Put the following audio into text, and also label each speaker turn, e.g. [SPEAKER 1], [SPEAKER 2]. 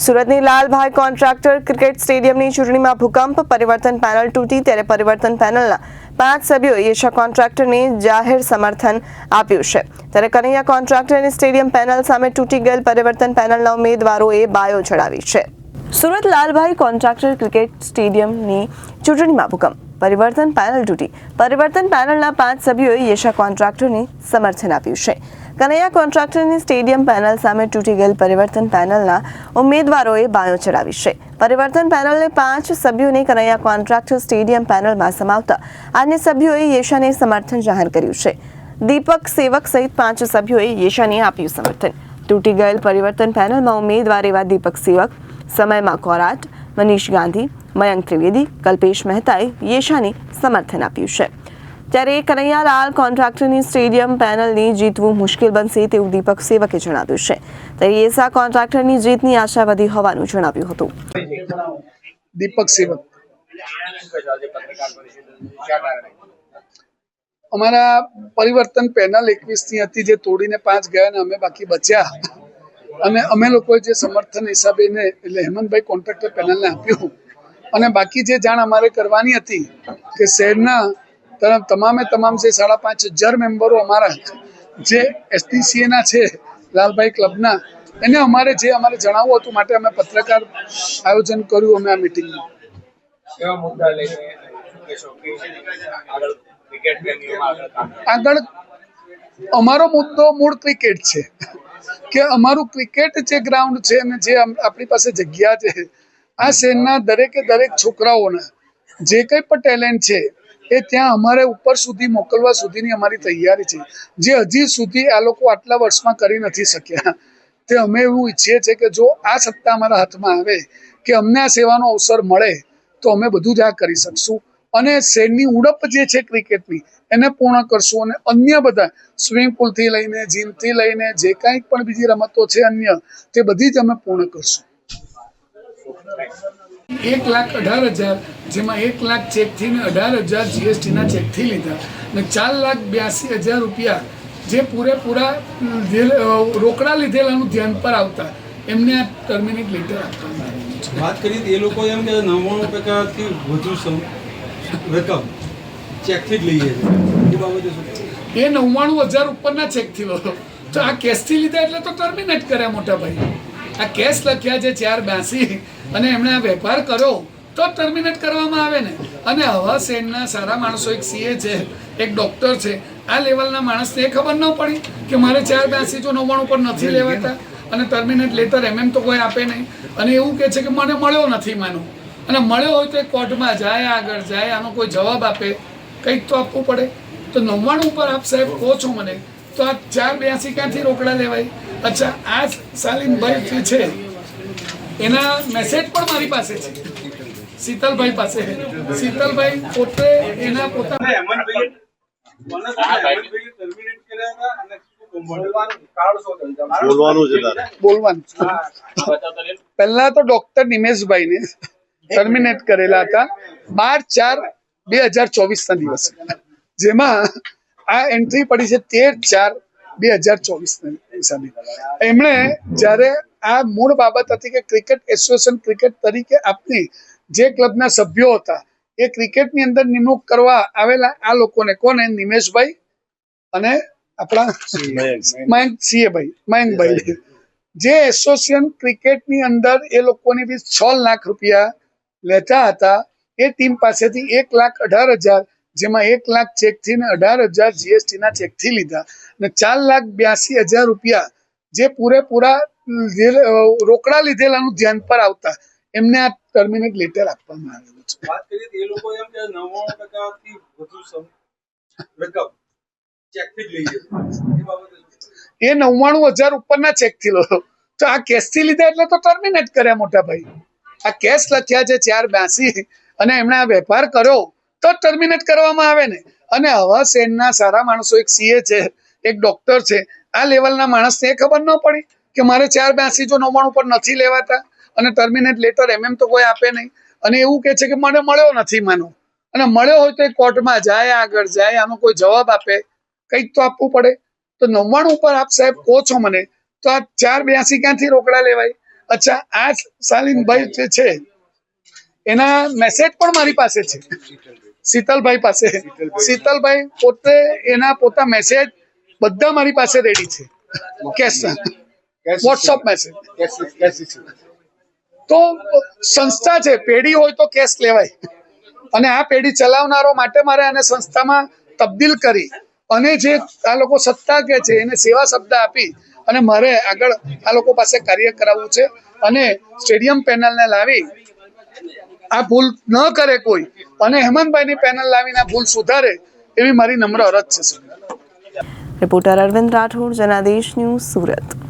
[SPEAKER 1] સુરતની Lalbhai contractor cricket સ્ટેડિયમની ચૂંટણીમાં ભૂકંપ, પરિવર્તન પેનલ તૂટી ત્યારે પરિવર્તન પેનલના 5 સભ્યોએ યશા કોન્ટ્રાક્ટરને જાહેર સમર્થન આપ્યું છે ત્યારે કનૈયા કોન્ટ્રાક્ટરની સ્ટેડિયમ પેનલ સામે તૂટી ગયેલ પરિવર્તન પેનલના ઉમેદવારોએ બાયો ચડાવી છે। સુરત લાલભાઈ કોન્ટ્રાક્ટર ક્રિકેટ સ્ટેડિયમની ચૂંટણીમાં ભૂકંપ, પરિવર્તન પેનલ તૂટી, પરિવર્તન પેનલના 5 સભ્યોએ યશા કોન્ટ્રાક્ટરને સમર્થન આપ્યું છે। કનૈયા કોન્ટ્રાક્ટરની સ્ટેડિયમ પેનલ સામે તૂટી ગયેલ પરિવર્તન પેનલના ઉમેદવારોએ બાયો ચડાવી છે। પરિવર્તન પેનલને 5 સભ્યોને કનૈયા કોન્ટ્રાક્ટર સ્ટેડિયમ પેનલમાં સમાવતા અન્ય સભ્યોએ યશાને સમર્થન જાહેર કર્યું છે। દીપક સેવક સહિત 5 સભ્યોએ યશાને આપ્યું સમર્થન। તૂટી ગયેલ પરિવર્તન પેનલમાં ઉમેદવાર એવા દીપક સેવક, સમયમાં કોરાટ, મનીષ ગાંધી, મયંક ત્રિવેદી, કલ્પેશ મહેતાએ યશાને સમર્થન આપ્યું છે। ત્યારે કનૈયાલાલ કોન્ટ્રાક્ટરની સ્ટેડિયમ પેનલની જીતવું મુશ્કેલ બનશે તેવું દીપક સેવકે જણાવ્યું છે। ત્યારે યશા કોન્ટ્રાક્ટરની જીતની આશા વધી હોવાનું જણાવ્યું હતું।
[SPEAKER 2] દીપક સેવક અમારા પરિવર્તન પેનલ 21 ની હતી જે તોડીને 5 ગયા અને અમે બાકી બચ્યા અને અમે લોકોએ જે સમર્થન હિસાબે ને એટલે હેમંતભાઈ કોન્ટ્રાક્ટર પેનલને આપ્યું અને બાકી જે જાણ અમારે કરવાની હતી કે શહેરના તમામે તમામ જે 5,500 મેમ્બરો અમારા જે એસટીસીએ ના છે લાલભાઈ ક્લબના એને અમારે જણાવવું હતું માટે અમે પત્રકાર આયોજન કર્યું અમે આ મીટિંગનું। આગળ અમારો મુદ્દો મૂળ ક્રિકેટ છે કે અમારું ક્રિકેટ જે ગ્રાઉન્ડ છે અને જે આપણી પાસે જગ્યા છે આ શહેરના દરેકે દરેક છોકરાઓના જે કંઈ પણ ટેલેન્ટ છે એ ત્યાં અમારે ઉપર સુધી મોકલવા સુધીની અમારી તૈયારી છે જે હજી સુધી આ લોકો આટલા વર્ષમાં કરી નથી શક્યા। તે અમે એવું ઈચ્છીએ છીએ કે જો આ સત્તા અમારા હાથમાં આવે કે અમને આ સેવાનો અવસર મળે તો અમે બધું જ આ કરી શકશું અને શહેરની ઉડપ જે છે ક્રિકેટની એને પૂર્ણ કરશું અને અન્ય બધા સ્વિમિંગ પુલથી લઈને જીમથી લઈને જે કાંઈ પણ બીજી રમતો છે અન્ય તે બધી જ અમે પૂર્ણ કરશું। 1,18,000 જેમાં 1 લાખ ચેકથી ને 18,000 જીએસટીના ચેકથી લીધા અને 4,82,000 રૂપિયા જે પૂરેપૂરા રોકડા લીધેલાનું ધ્યાન પર આવતા એમને આ ટર્મિનેટ લેટર આપવામાં આવ્યું છે।
[SPEAKER 3] વાત કરી એ લોકો એમ કે 99% વધુ રકમ ચેકથી જ લઈએ છે એ બાબતે
[SPEAKER 2] એ 99,000 ઉપરના ચેકથી લો તો આ કેશથી લીધા એટલે તો ટર્મિનેટ કર્યા મોટા ભાઈ। આ કેશ લખ્યા છે 482 અને એમણે આ વેપાર કર્યો તો ટર્મિનેટ કરવામાં આવે ને। અને આવા શહેરના સારા માણસો, એક સીએ છે, એક ડૉક્ટર છે, આ લેવલના માણસને એ ખબર ન પડી કે મારે 482 જો 99 પર નથી લેવાતા અને ટર્મિનેટ લેટર એમ તો કોઈ આપે નહીં અને એવું કહે છે કે મને મળ્યો નથી માનો અને મળ્યો હોય તો એ કોર્ટમાં જાય, આગળ જાય, આનો કોઈ જવાબ આપે, કંઈક તો આપવું પડે। તો 99 પર આપ સાહેબ કહો છો મને તો આ 482 ક્યાંથી રોકડા લેવાય? અચ્છા, આ સાલીમભાઈ જે છે એના મેસેજ પણ મારી પાસે છે, શીતલભાઈ પાસે। શીતલભાઈ પોતે એના પોતાના બોલવાનું પહેલા તો ડોક્ટર નિમેશભાઈને ટર્મિનેટ કરેલા હતા 12/4/2024 ના દિવસે, જેમાં આ એન્ટ્રી પડી છે 13/4/2024 ના હિસાબે। એમણે જ્યારે આ મૂળ બાબત હતી કે ક્રિકેટ એસોસિએશન ક્રિકેટ તરીકે આપની જે ક્લબના સભ્યો હતા એ ક્રિકેટની અંદર નિમણૂક કરવા આવેલા આ લોકોને, કોને? નિમેશભાઈ અને આપણા મયંકભાઈ જે એસોસિએશન ક્રિકેટની અંદર એ લોકોની બી 6 લાખ રૂપિયા લેતા હતા એ ટીમ પાસેથી 1,18,000 જેમાં 1 લાખ ચેકથી ને 18,000 જીએસટીના ચેકથી લીધા અને 4,82,000 રૂપિયા જે પૂરેપૂરા રોકડા લીધેલાનું ધ્યાન પર આવતા એમને આ ટર્મિનેટ લેટર આપવામાં આવેલું છે।
[SPEAKER 3] વાત કરી એ લોકો એમ કે 99% થી વધુ રકમ ચેકથી જ લઈએ છે એ બાબતે
[SPEAKER 2] એ 99,000 ઉપરના ચેકથી લો તો આ કેશથી લીધા એટલે તો ટર્મિનેટ કર્યા મોટા ભાઈ। આ કેશ લખ્યા છે 482 અને એમણે આ વેપાર કર્યો તો ટર્મિનેટ કરવામાં આવે ને। અને આવા શહેરના સારા માણસો, એક સીએ છે, એક ડોક્ટર છે, આ લેવલના માણસને એ ખબર ન પડી કે મારે 482 જો 99 પર નથી લેવાતા અને ટર્મિનેટ લેટર એમ તો કોઈ આપે નહીં અને એવું કહે છે કે મને મળ્યો નથી માનો અને મળ્યો હોય તો એ કોર્ટમાં જાય, આગળ જાય, આનો કોઈ જવાબ આપે, કંઈક તો આપવું પડે। તો 99 પર આપ સાહેબ કહો છો મને તો આ 482 ક્યાંથી રોકડા લેવાય? અચ્છા, આ શાલીનભાઈ જે છે એના મેસેજ પણ મારી પાસે છે, શીતલભાઈ પાસે. શીતલભાઈ પોતે એના પોતા મેસેજ બધા મારી પાસે રેડી છે, કેશ વોટ્સઅપ મેસેજ. તો સંસ્થા છે, પેઢી હોય તો કેશ લેવાય, અને આ પેઢી ચલાવનારો માટે મારે આને સંસ્થામાં તબદીલ કરી અને જે આ લોકો સત્તા કે છે એને સેવા શબ્દ આપી અને મારે આગળ આ લોકો પાસે કાર્ય કરાવવું છે અને સ્ટેડિયમ પેનલને લાવી આ ભૂલ ન કરે કોઈ, અને હેમંતભાઈની પેનલ લાવીને આ ભૂલ સુધારે એવી મારી નમ્ર અરજ છે.
[SPEAKER 1] Reporter Arvind Rathod, Janadesh news, Surat.